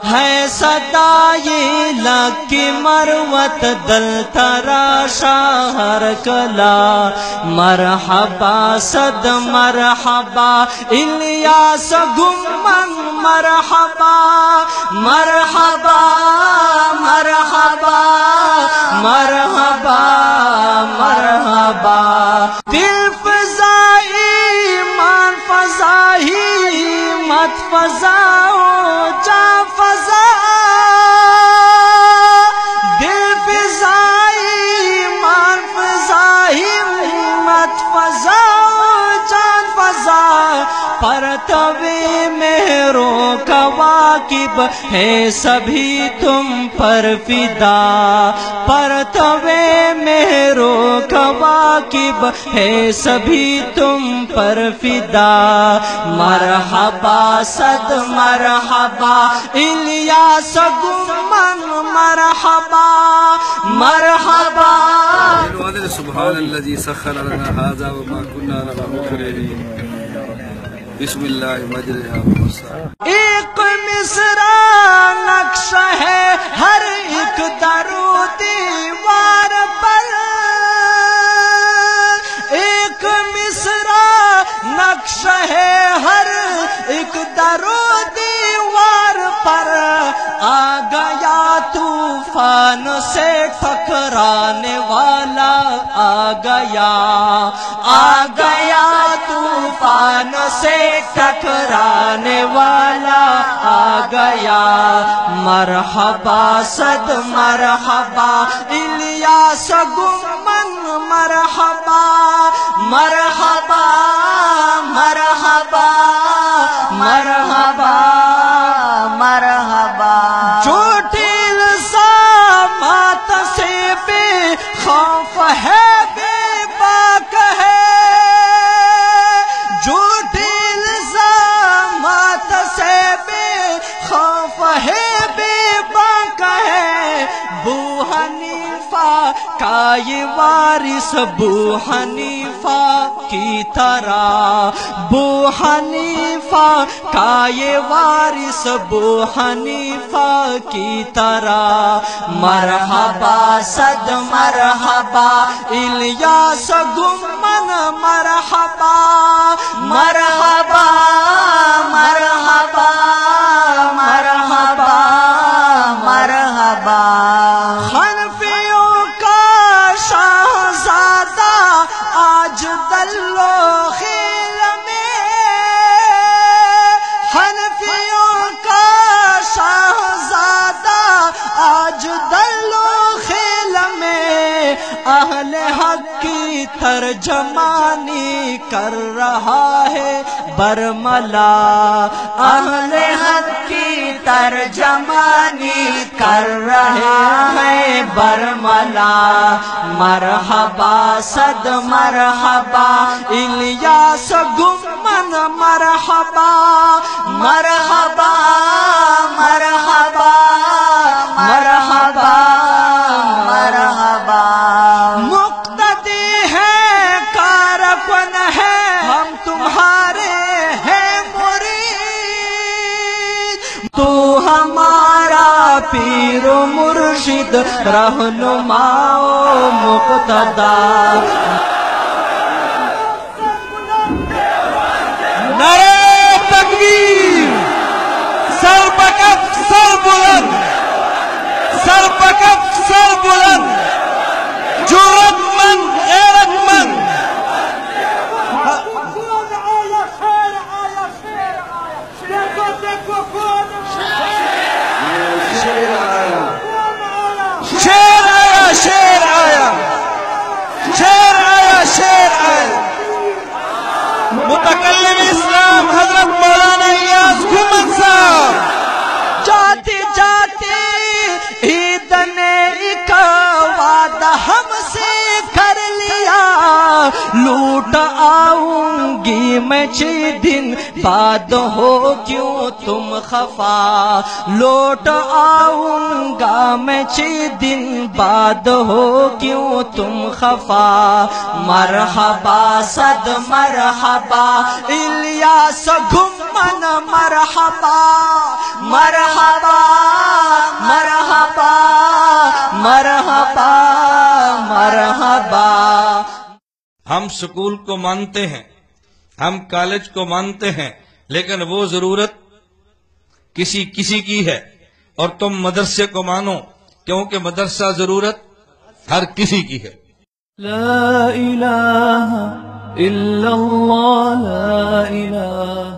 ہے صدا یہ لکی مروت دل تراشا ہر کلا مرحبا صد مرحبا الیاس گمن مرحبا مرحبا مرحبا مرحبا مرحبا دل فضائی مان فضائی مت فضاؤ جا فضا دل فضائی مان فضائی مت فضاؤ جان فضا پرتوے مہروں کواکب ہے سبھی تم پر فدا پرتوے مہروں کواکب ہے سبھی تم پر فدا مرحبا صد مرحبا الیاس گمن مرحبا مرحبا سبحان الذي سخر لنا هذا وما كنا له مقرنين بسم اللہ مجرہا ومرساہا ایک مصرع نقش ہے ہر ایک در و دیوار پر ایک مصرع نقش ہے ہر ایک در و دیوار پر آ گیا طوفان سے ٹکرانے والا آ گیا طوفان سے ٹکرانے والا آ گیا مرحبا صد مرحبا الیاس گمن مرحبا مرحبا مرحبا مرحبا مرحبا جھوٹی الزامات سے بے خوف ہے بے باک ہے جھوٹی الزامات سے بے خوف ہے بے باک ہے ابو حنیفہ کا یہ وارث ابو حنیفہ کی طرح ابو حنیفہ کا یہ وارث ابو حنیفہ کی طرح مرحبا صد مرحبا الیاس گمن مرحبا مرحبا مرحبا مرحبا مرحبا حنفیوں کا شہزادہ آج دلو خیل میں حنفیوں کا شہزادہ آج دلو خیل میں اہل حق کی ترجمانی کر رہا ہے برملا اہل حق کی ترجمانی کر رہا ہے برملا مرحبا صد مرحبا الیاس گمن مرحبا مرحبا مرحبا مرحبا مرحبا مقتدی ہے کارکن ہے ہم تمہارے ہیں مرید تو ہمارا پیر و مرشد رہنما و مقتدا نعرہ تکبیر سر بکف سر بلند سر بکف سر بلند جرأت مند غیرت مند شیر آیا شیر آیا شیر آیا شیر آیا متکلم اسلام حضرت مولانا الیاس گمن صاحب جاتے جاتے عید نے ایک وعدہ ہم سے کر لیا لوٹ آؤں گی میں 6 دن بعد ہو کیوں تم خفا لوٹ آؤں گا میں 6 دن بعد ہو کیوں تم خفا مرحبا صد مرحبا الیاس گمن مرحبا مرحبا مرحبا. ہم سکول کو مانتے ہیں، ہم کالج کو مانتے ہیں، لیکن وہ ضرورت کسی کی ہے، اور تم مدرسے کو مانو کیونکہ مدرسہ ضرورت ہر کسی کی ہے. لا الہ الا اللہ، لا الہ